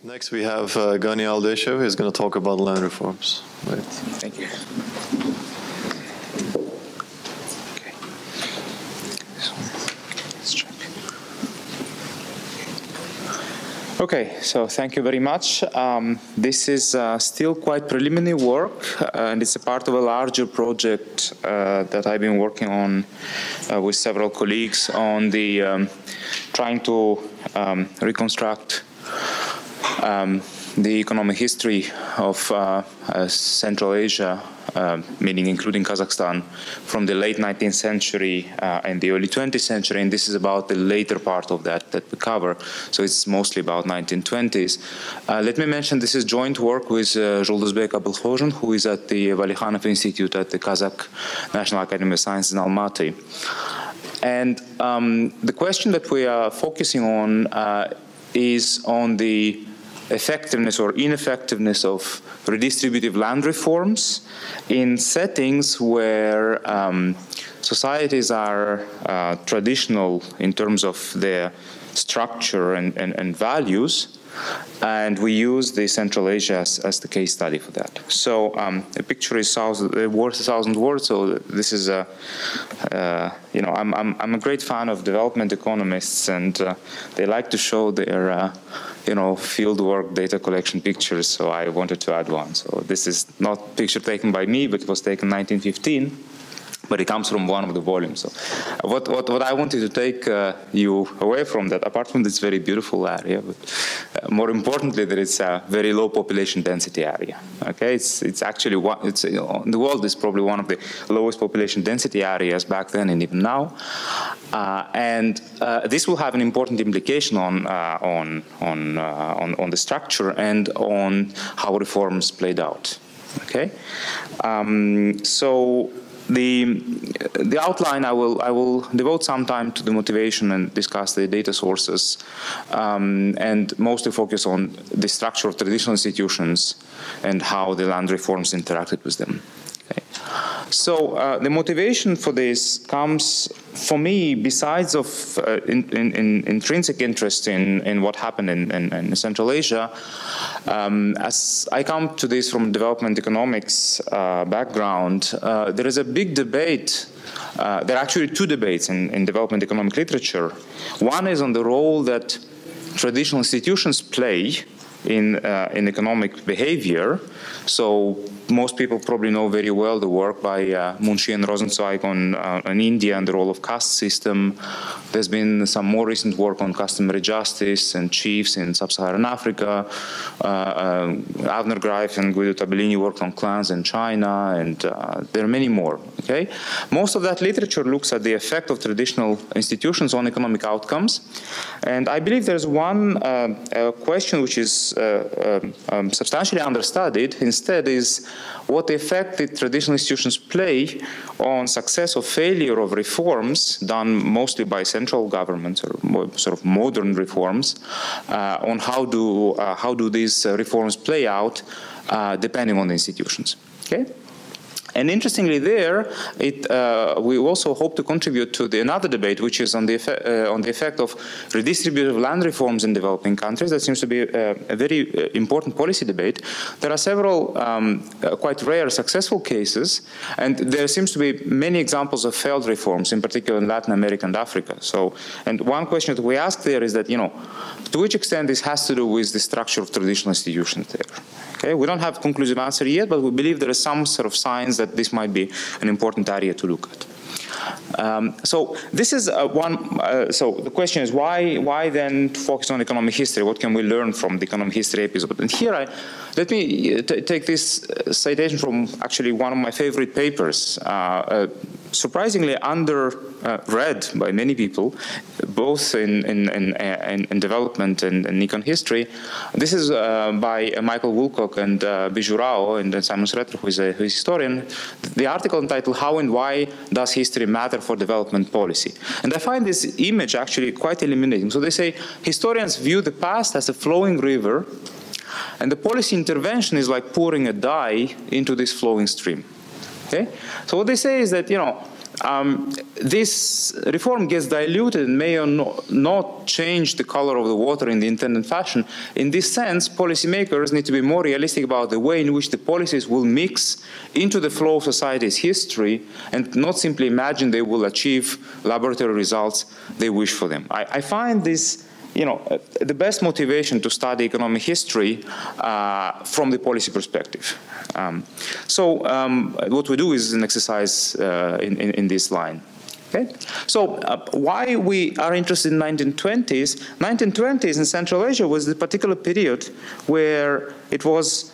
Next we have Gani Aldashev, who's going to talk about land reforms. Right. Thank you. Okay, so thank you very much. This is still quite preliminary work, and it's a part of a larger project that I've been working on with several colleagues on the trying to reconstruct the economic history of Central Asia, meaning including Kazakhstan, from the late 19th century and the early 20th century, and this is about the later part of that we cover, so it's mostly about 1920s. Let me mention this is joint work with Aldashev Abulhojan, who is at the Valikhanov Institute at the Kazakh National Academy of Sciences in Almaty. And the question that we are focusing on is on the effectiveness or ineffectiveness of redistributive land reforms in settings where societies are traditional in terms of their structure and values, and we use the Central Asia as the case study for that. So a picture is worth 1,000 words. So this is a, you know, I'm a great fan of development economists, and they like to show their you know, field work data collection pictures. So I wanted to add one. So this is not a picture taken by me, but it was taken in 1915. But it comes from one of the volumes. So what I wanted to take you away from that, apart from this very beautiful area, but more importantly, that it's a very low population density area. Okay, it's actually you know, the world is probably one of the lowest population density areas back then and even now, and this will have an important implication on the structure and on how reforms played out. Okay, so. The outline, I will devote some time to the motivation and discuss the data sources, and mostly focus on the structure of traditional institutions and how the land reforms interacted with them. Okay. So the motivation for this comes, for me, besides of intrinsic interest in what happened in Central Asia, as I come to this from development economics background, there is a big debate. There are actually two debates in development economic literature. One is on the role that traditional institutions play in economic behavior. So most people probably know very well the work by Munshi and Rosenzweig on India and the role of caste system. There's been some more recent work on customary justice and chiefs in sub-Saharan Africa. Avner Greif and Guido Tabellini worked on clans in China, and there are many more. Okay, most of that literature looks at the effect of traditional institutions on economic outcomes, and I believe there's one question which is substantially understudied instead is what effect did traditional institutions play on success or failure of reforms done mostly by central governments or more sort of modern reforms, on how do these reforms play out depending on the institutions. Okay. And interestingly, there, we also hope to contribute to another debate, which is on the effect of redistributive land reforms in developing countries. That seems to be a very important policy debate. There are several quite rare successful cases, and there seems to be many examples of failed reforms, in particular in Latin America and Africa. So, and one question that we ask there is that, you know, to which extent this has to do with the structure of traditional institutions there. Okay, we don't have a conclusive answer yet, but we believe there is some sort of signs that this might be an important area to look at. So this is so the question is why then focus on economic history? What can we learn from the economic history episode? And here let me take this citation from actually one of my favorite papers, surprisingly read by many people, both in development and econ history. This is by Michael Woolcock and Biju Rao and Simon Sretter, who is a historian. The article entitled "How and Why Does History Matter for Development Policy?" And I find this image actually quite illuminating. So they say historians view the past as a flowing river, and the policy intervention is like pouring a dye into this flowing stream. Okay? So what they say is that, you know, this reform gets diluted and may or not change the color of the water in the intended fashion. In this sense, policymakers need to be more realistic about the way in which the policies will mix into the flow of society's history and not simply imagine they will achieve laboratory results they wish for them. I find this the best motivation to study economic history from the policy perspective. What we do is an exercise in this line. Okay? So why we are interested in 1920s? 1920s in Central Asia was the particular period where it was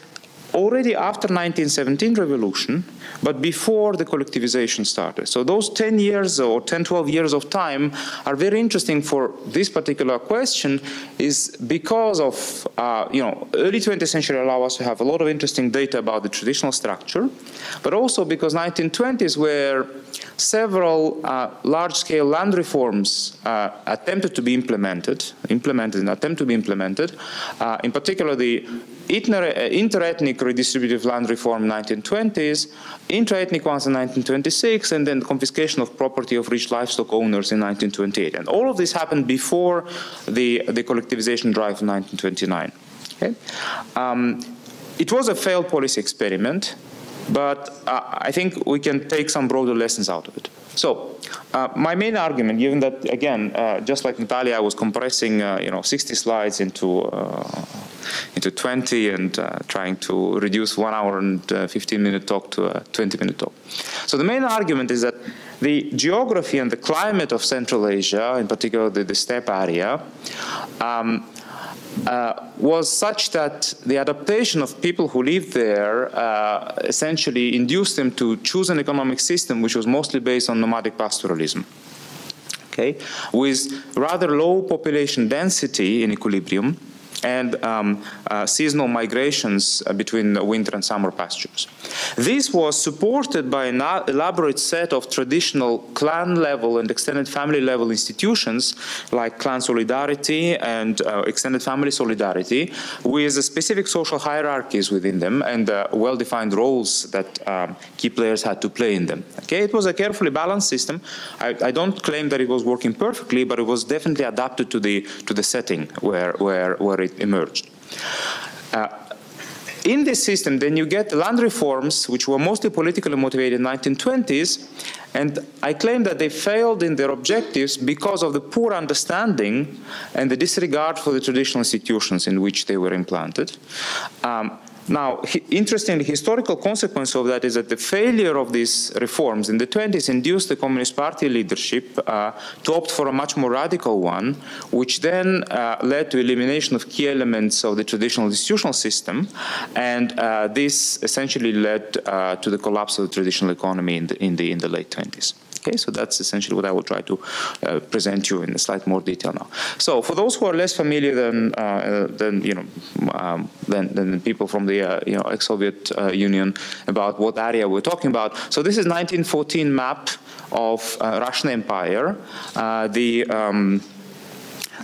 already after 1917 revolution, but before the collectivization started. So those 10 years or 10, 12 years of time are very interesting for this particular question is because of, early 20th century allow us to have a lot of interesting data about the traditional structure, but also because 1920s where several large-scale land reforms attempted to be implemented, in particular the interethnic redistributive land reform in 1920s, intra-ethnic ones in 1926, and then the confiscation of property of rich livestock owners in 1928. And all of this happened before the collectivization drive in 1929. Okay? It was a failed policy experiment, but I think we can take some broader lessons out of it. So, my main argument, given that, again, just like Natalia, I was compressing, 60 slides into 20 and trying to reduce 1 hour and 15-minute talk to a 20-minute talk. So the main argument is that the geography and the climate of Central Asia, in particular the steppe area, was such that the adaptation of people who lived there essentially induced them to choose an economic system which was mostly based on nomadic pastoralism. Okay? With rather low population density in equilibrium, and seasonal migrations between winter and summer pastures. This was supported by an elaborate set of traditional clan-level and extended family-level institutions like clan solidarity and extended family solidarity, with specific social hierarchies within them and well-defined roles that key players had to play in them. Okay? It was a carefully balanced system. I don't claim that it was working perfectly, but it was definitely adapted to the setting where it emerged. In this system, then you get land reforms, which were mostly politically motivated in the 1920s, and I claim that they failed in their objectives because of the poor understanding and the disregard for the traditional institutions in which they were implanted. Now, interestingly, the historical consequence of that is that the failure of these reforms in the 20s induced the Communist Party leadership to opt for a much more radical one, which then led to elimination of key elements of the traditional institutional system, and this essentially led to the collapse of the traditional economy in the late 20s. Okay, so that's essentially what I will try to present you in a slight more detail now. So, for those who are less familiar than people from the ex-Soviet Union about what area we're talking about. So, this is 1914 map of Russian Empire.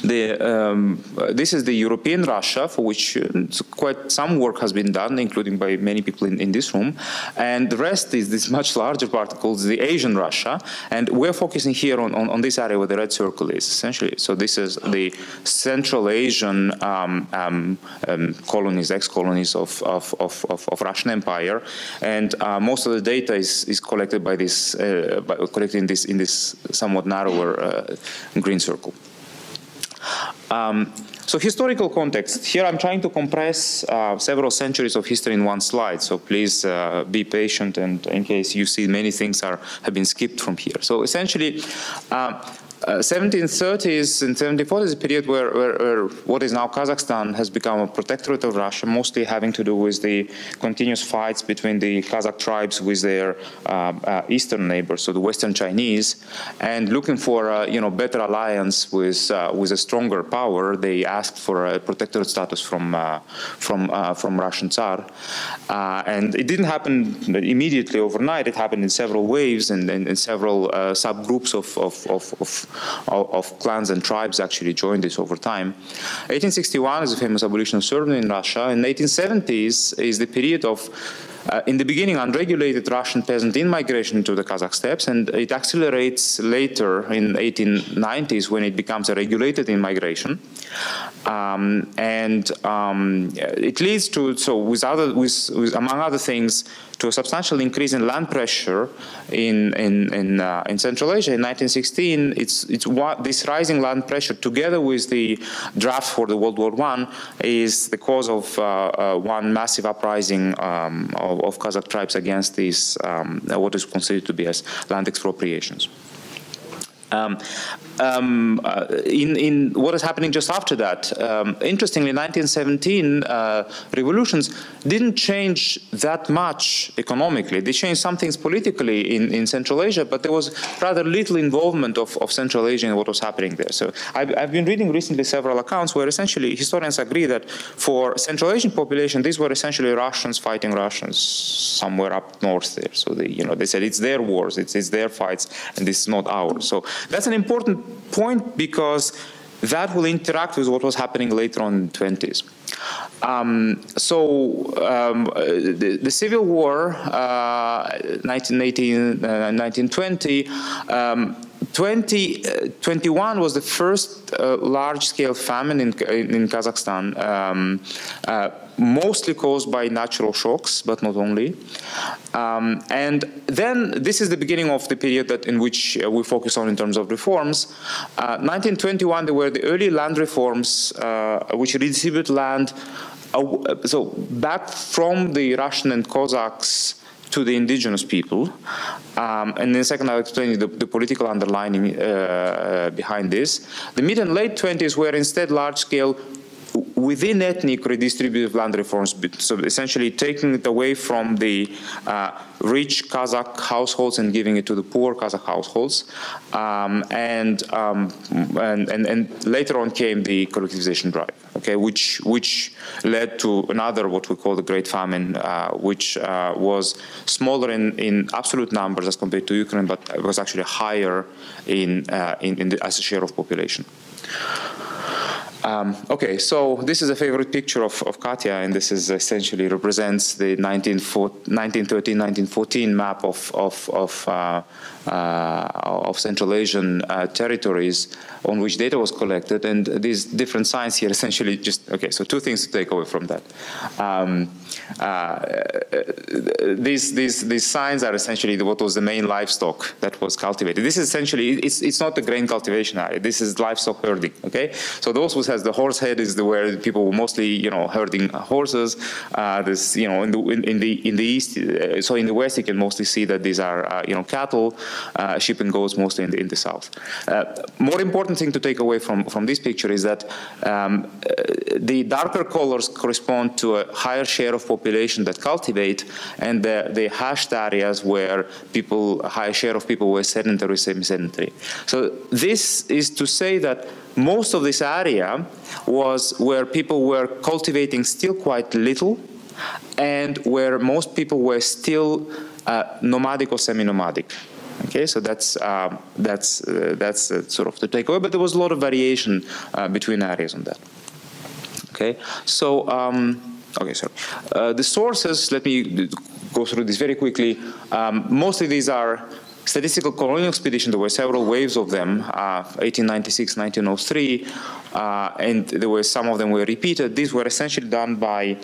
This is the European Russia, for which quite some work has been done, including by many people in this room. And the rest is this much larger part called the Asian Russia. And we're focusing here on this area where the red circle is, essentially. So this is the Central Asian colonies, ex-colonies of Russian Empire. And most of the data is collected by this, collected in this somewhat narrower green circle. So historical context. Here I'm trying to compress several centuries of history in one slide, so please be patient, and in case you see many things have been skipped from here. So essentially, 1730s and 1740s is a period where what is now Kazakhstan has become a protectorate of Russia, mostly having to do with the continuous fights between the Kazakh tribes with their eastern neighbors, so the Western Chinese, and looking for a better alliance with a stronger power. They asked for a protectorate status from Russian Tsar, and it didn't happen immediately overnight. It happened in several waves and in several subgroups of clans and tribes actually joined this over time. 1861 is the famous abolition of serfdom in Russia. In the 1870s is the period of in the beginning, unregulated Russian peasant in-migration into the Kazakh steppes, and it accelerates later in 1890s when it becomes a regulated in-migration. It leads to, among other things, to a substantial increase in land pressure in Central Asia. In 1916, this rising land pressure, together with the draft for the World War I, is the cause of one massive uprising of Kazakh tribes against these what is considered to be as land expropriations. In what is happening just after that, interestingly, 1917 revolutions didn't change that much economically. They changed some things politically in Central Asia, but there was rather little involvement of Central Asia in what was happening there. So I've been reading recently several accounts where essentially historians agree that for Central Asian population, these were essentially Russians fighting Russians somewhere up north there. So they said it's their wars, it's their fights, and this is not ours. So that's an important point because that will interact with what was happening later on in the 20s. The Civil War, 1918, 1920, 2021 was the first large-scale famine in Kazakhstan, mostly caused by natural shocks, but not only. And then this is the beginning of the period in which we focus on in terms of reforms. 1921, there were the early land reforms, which redistribute land back from the Russian and Cossacks to the indigenous people. And in a second, I'll explain the political underlining behind this. The mid and late 20s were instead large-scale within ethnic redistributive land reforms, so essentially taking it away from the rich Kazakh households and giving it to the poor Kazakh households. And later on came the collectivization drive, okay, which led to another, what we call the Great Famine, which was smaller in absolute numbers as compared to Ukraine, but it was actually higher as a share of population. Okay, so this is a favorite picture of Katya, and this is essentially represents the 1913-1914 map of Central Asian territories on which data was collected, and these different signs here essentially just, okay, so two things to take away from that. These signs are essentially what was the main livestock that was cultivated. This is essentially, it's not the grain cultivation area, this is livestock herding, okay? So those who has the horse head is where people were mostly, herding horses. This, in the east, so in the west, you can mostly see that these are, cattle, sheep and goats, mostly in the south. More important thing to take away from this picture is that the darker colors correspond to a higher share of population that cultivate, and the hashed areas where a higher share of people were sedentary, semi-sedentary. So this is to say that most of this area was where people were cultivating still quite little, and where most people were still nomadic or semi-nomadic. Okay, so that's sort of the takeaway. But there was a lot of variation between areas on that. Okay, so okay, sorry. The sources. Let me go through this very quickly. Mostly these are statistical colonial expeditions. There were several waves of them, 1896, 1903, and there were some of them were repeated. These were essentially done by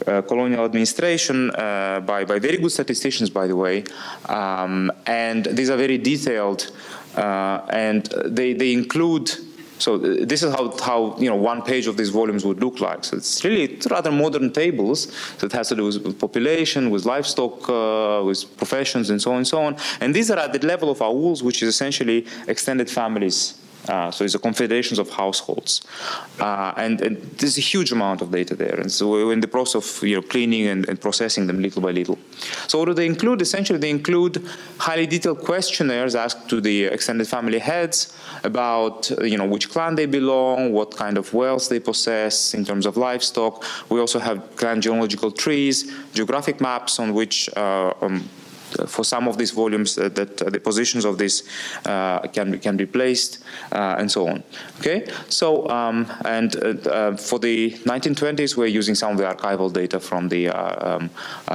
colonial administration, by very good statisticians, by the way, and these are very detailed, and they include. So this is how one page of these volumes would look like. So it's really rather modern tables. So it has to do with population, with livestock, with professions, and so on and so on. And these are at the level of auls, which is essentially extended families. So it's a confederations of households, and there's a huge amount of data there. And so we're in the process of cleaning and processing them little by little. So what do they include? Essentially, they include highly detailed questionnaires asked to the extended family heads about which clan they belong, what kind of wealth they possess in terms of livestock. We also have clan genealogical trees, geographic maps on which for some of these volumes that the positions of this can be placed, and so on. Okay, so for the 1920s, we're using some of the archival data from the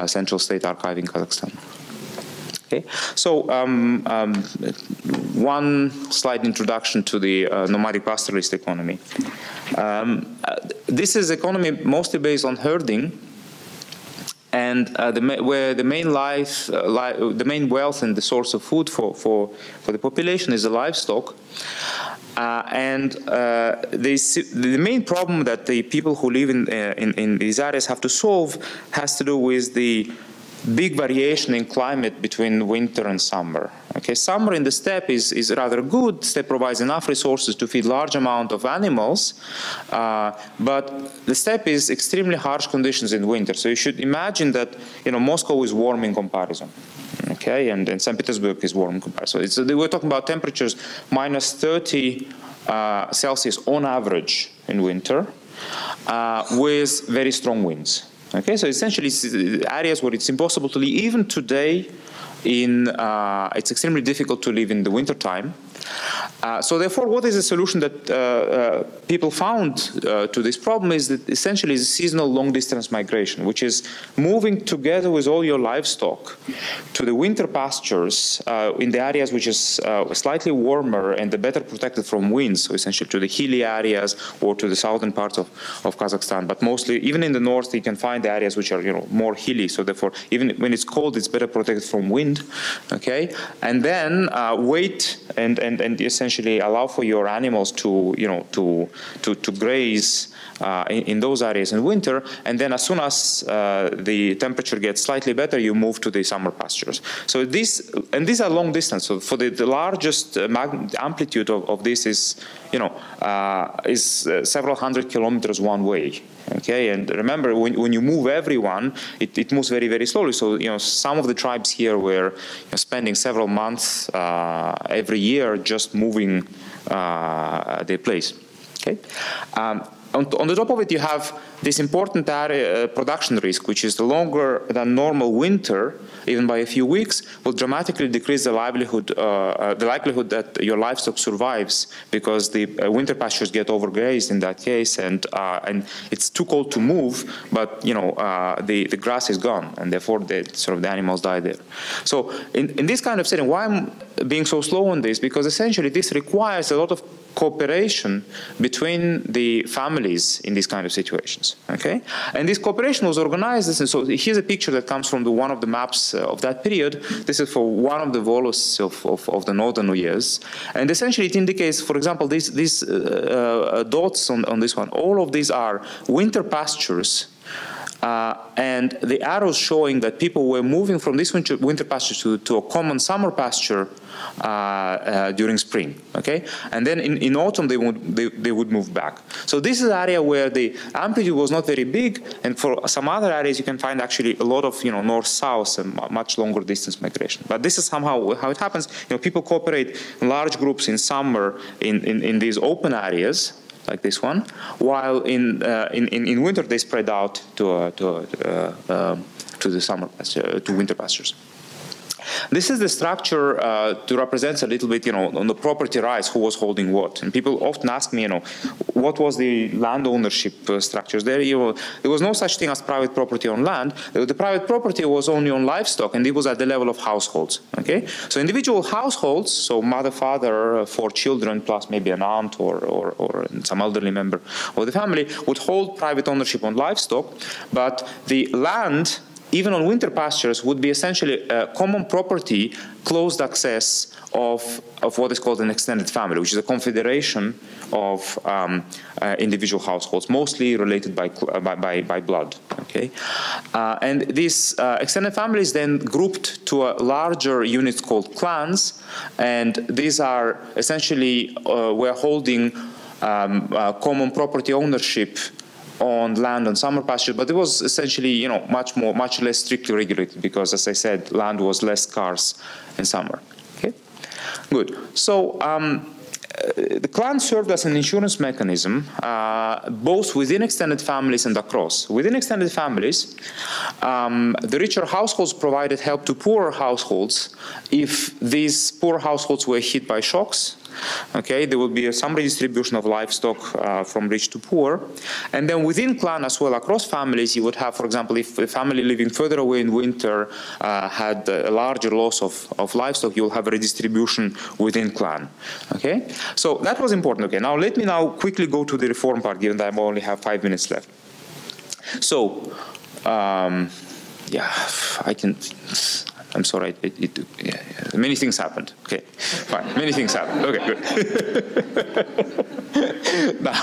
Central State Archive in Kazakhstan. Okay, so one slight introduction to the nomadic pastoralist economy. This is economy mostly based on herding, and where the main the main wealth and the source of food for the population is the livestock. The main problem that the people who live in these areas have to solve has to do with the big variation in climate between winter and summer. Okay, summer in the steppe is rather good. Steppe provides enough resources to feed large amount of animals, but the steppe is extremely harsh conditions in winter. So you should imagine that, you know, Moscow is warm in comparison. Okay, and St. Petersburg is warm in comparison. We're talking about temperatures minus 30 Celsius on average in winter, with very strong winds. Okay, so essentially it's areas where it's impossible to live. Even today, it's extremely difficult to live in the winter time. So therefore, what is the solution that people found to this problem is that essentially is seasonal long-distance migration, which is moving together with all your livestock to the winter pastures in the areas which is slightly warmer and better protected from winds, so essentially to the hilly areas or to the southern parts of Kazakhstan. But mostly, even in the north, you can find the areas which are, you know, more hilly, so therefore, even when it's cold, it's better protected from wind, okay? And then wait and essentially allow for your animals to, you know, to graze in those areas in winter, and then as soon as the temperature gets slightly better, you move to the summer pastures. So these are long distance. So for the largest amplitude of this is, you know, is several hundred kilometers one way. Okay, and remember, when you move everyone, it moves very, very slowly. So, you know, some of the tribes here were, you know, spending several months every year just moving their place. Okay. On the top of it, you have this important production risk, which is the longer than normal winter, even by a few weeks, will dramatically decrease the likelihood that your livestock survives, because the winter pastures get overgrazed in that case, and it's too cold to move, but, you know, the grass is gone, and therefore the animals die there. So in this kind of setting, why I'm being so slow on this? Because essentially this requires a lot of cooperation between the families in these kind of situations. Okay, and this cooperation was organized. And so here's a picture that comes from one of the maps of that period. This is for one of the volos of the northern years, and essentially it indicates, for example, these dots on this one. All of these are winter pastures. And the arrows showing that people were moving from this winter pasture to a common summer pasture during spring, okay? And then in autumn they would move back. So this is an area where the amplitude was not very big, and for some other areas you can find actually a lot of, you know, north-south and much longer distance migration. But this is somehow how it happens. You know, people cooperate in large groups in summer in these open areas, like this one, while in winter they spread out to the summer pasture, to winter pastures. This is the structure to represent a little bit, you know, on the property rights, who was holding what. And people often ask me, you know, what was the land ownership structures there? You know, there was no such thing as private property on land. The private property was only on livestock, and it was at the level of households. Okay, so individual households, so mother, father, 4 children, plus maybe an aunt or some elderly member of the family, would hold private ownership on livestock, but the land, even on winter pastures, would be essentially common property, closed access of what is called an extended family, which is a confederation of individual households, mostly related by blood. Okay, and these extended families then grouped to a larger unit called clans, and these are essentially we're holding common property ownership on land on summer pasture, but it was essentially, you know, much less strictly regulated, because, as I said, land was less scarce in summer. Okay, good. So the clan served as an insurance mechanism, both within extended families and across. Within extended families, the richer households provided help to poorer households if these poor households were hit by shocks. Okay, there will be some redistribution of livestock from rich to poor. And then within clan as well, across families, you would have, for example, if a family living further away in winter had a larger loss of livestock, you'll have a redistribution within clan. Okay, so that was important. Okay, now let me quickly go to the reform part, given that I only have 5 minutes left. So, yeah, I'm sorry, many things happened. Okay, fine, many things happened. Okay, good. Now,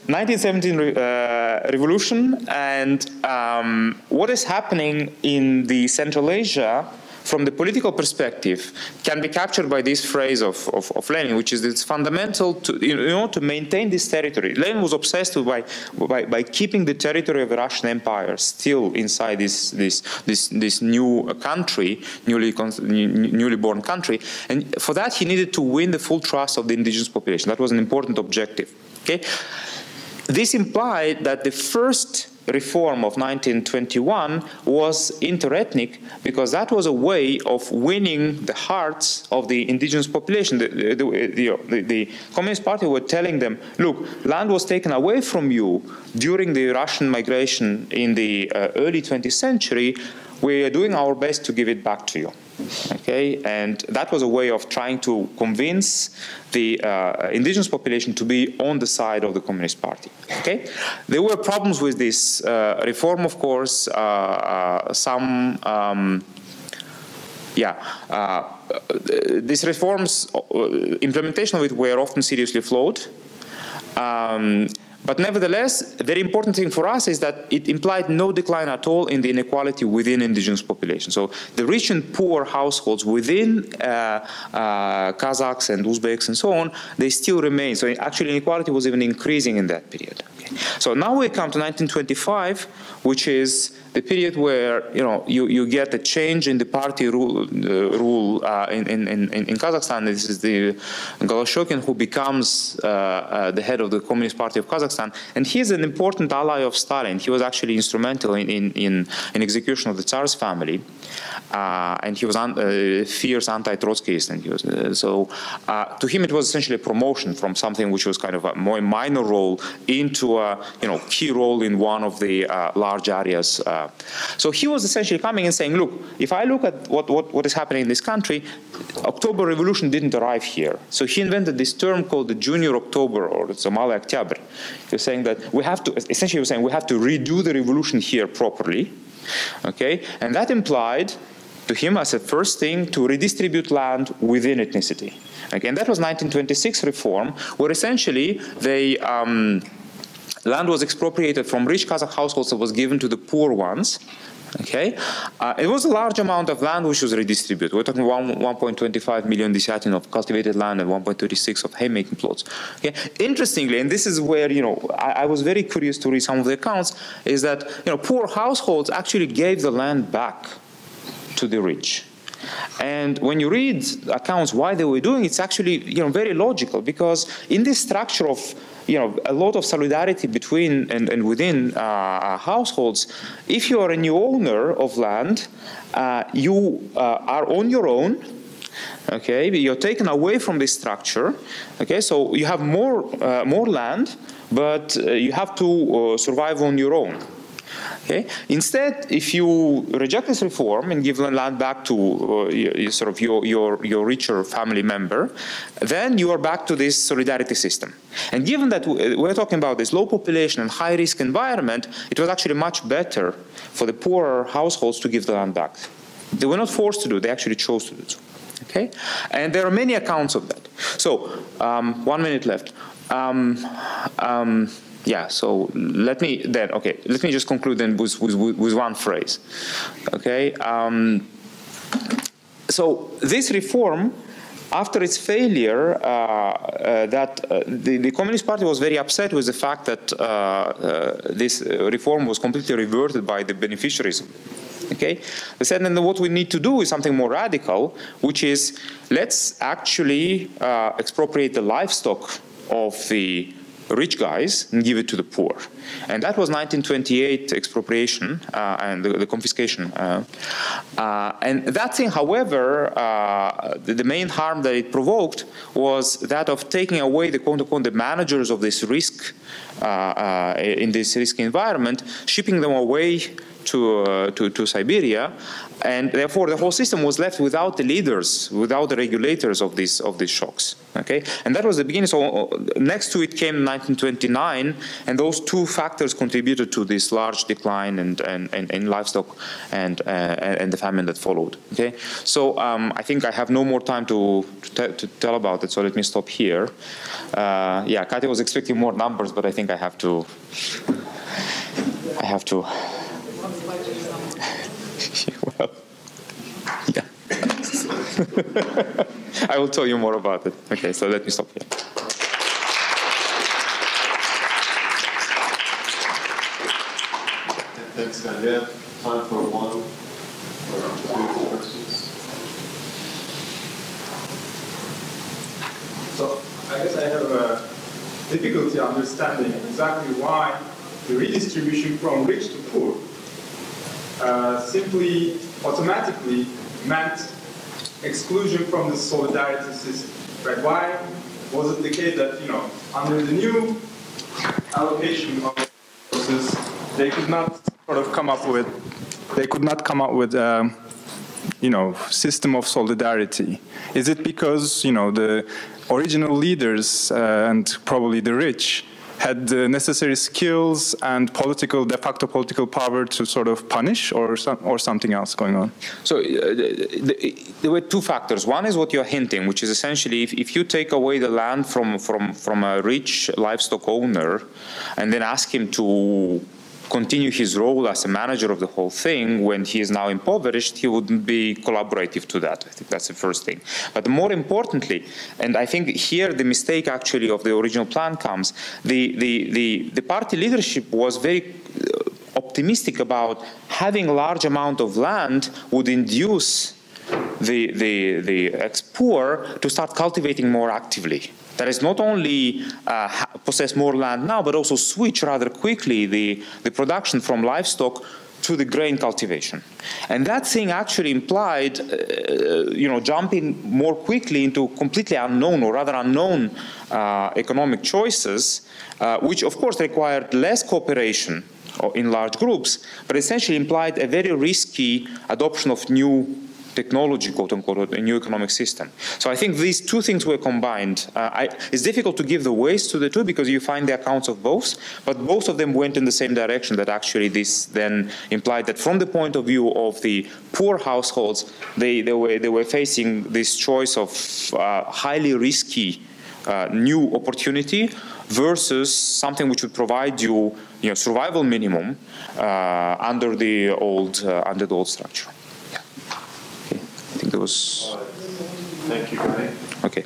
1917 revolution, and what is happening in the Central Asia from the political perspective can be captured by this phrase of Lenin, which is it's fundamental to, to maintain this territory. Lenin was obsessed by keeping the territory of the Russian Empire still inside this new country, newly born country, and for that he needed to win the full trust of the indigenous population. That was an important objective. Okay, this implied that the first reform of 1921 was interethnic, because that was a way of winning the hearts of the indigenous population. The Communist Party were telling them, look, land was taken away from you during the Russian migration in the early 20th century. We are doing our best to give it back to you. Okay, and that was a way of trying to convince the indigenous population to be on the side of the Communist Party. Okay, there were problems with this reform, of course. These reforms, implementation of it were often seriously flawed. But nevertheless, the very important thing for us is that it implied no decline at all in the inequality within indigenous population. So the rich and poor households within Kazakhs and Uzbeks and so on, they still remain. So actually inequality was even increasing in that period. Okay. So now we come to 1925, which is the period where you get a change in the party rule in Kazakhstan. This is the Goloshokin who becomes the head of the Communist Party of Kazakhstan, and he is an important ally of Stalin. He was actually instrumental in execution of the Tsar's family, and he was a fierce anti-Trotskyist. And he was to him it was essentially a promotion from something which was kind of a more minor role into a key role in one of the large areas. So he was essentially coming and saying, look, if I look at what is happening in this country, October Revolution didn't arrive here. So he invented this term called the Junior October, or the Somali October. He was saying that we have to, essentially he was saying we have to redo the revolution here properly. Okay, and that implied to him as a first thing to redistribute land within ethnicity. Okay, and that was 1926 reform, where essentially they land was expropriated from rich Kazakh households and was given to the poor ones. Okay, it was a large amount of land which was redistributed. We're talking 1.25 million desyatin of cultivated land and 1.36 of haymaking plots. Okay, interestingly, and this is where I was very curious to read some of the accounts, is that poor households actually gave the land back to the rich. And when you read accounts why they were doing it, it's actually very logical, because in this structure of a lot of solidarity between and within households, if you are a new owner of land, you are on your own. Okay, you're taken away from this structure. Okay, so you have more land, but you have to survive on your own. Okay. Instead, if you reject this reform and give land back to your richer family member, then you are back to this solidarity system. And given that we're talking about this low population and high risk environment, it was actually much better for the poorer households to give the land back. They were not forced to do it, they actually chose to do so. Okay? And there are many accounts of that. So, 1 minute left. Yeah, so let me just conclude then with one phrase. Okay, so this reform, after its failure, the Communist Party was very upset with the fact that this reform was completely reverted by the beneficiaries Okay? They said, and then what we need to do is something more radical, which is let's actually expropriate the livestock of the rich guys and give it to the poor. And that was 1928 expropriation and the confiscation. And that thing, however, the main harm that it provoked was that of taking away the quote-unquote the managers of this risk in this risky environment, shipping them away to Siberia, and therefore the whole system was left without the leaders, without the regulators of these shocks. Okay, and that was the beginning. So next to it came 1929, and those two factors contributed to this large decline in livestock and the famine that followed. Okay, so I think I have no more time to tell about it. So let me stop here. Yeah, Katya was expecting more numbers, but I think I have to. Well, yeah. I will tell you more about it. Okay, so let me stop here. Thanks, Gani. We have time for one or two questions. So I guess I have a difficulty understanding exactly why the redistribution from rich to poor simply automatically meant exclusion from the solidarity system. Right? Why was it the case that, under the new allocation of resources, they could not sort of come up with, system of solidarity? Is it because, the original leaders and probably the rich had the necessary skills and de facto political power to sort of punish, or something else going on? So there were two factors. One is what you're hinting, which is essentially if you take away the land from a rich livestock owner and then ask him to continue his role as a manager of the whole thing when he is now impoverished, he wouldn't be collaborative to that. I think that's the first thing. But more importantly, and I think here the mistake actually of the original plan comes, the party leadership was very optimistic about having a large amount of land would induce the ex-poor to start cultivating more actively. That is, not only possess more land now, but also switch rather quickly the production from livestock to the grain cultivation. And that thing actually implied, jumping more quickly into completely unknown or rather unknown economic choices, which of course required less cooperation in large groups, but essentially implied a very risky adoption of new technology, quote unquote, a new economic system. So I think these two things were combined. It's difficult to give the weights to the two because you find the accounts of both, but both of them went in the same direction, that actually this then implied that from the point of view of the poor households, they were facing this choice of highly risky new opportunity versus something which would provide you, survival minimum under the old structure. I think there was. Thank you, Gani. Okay.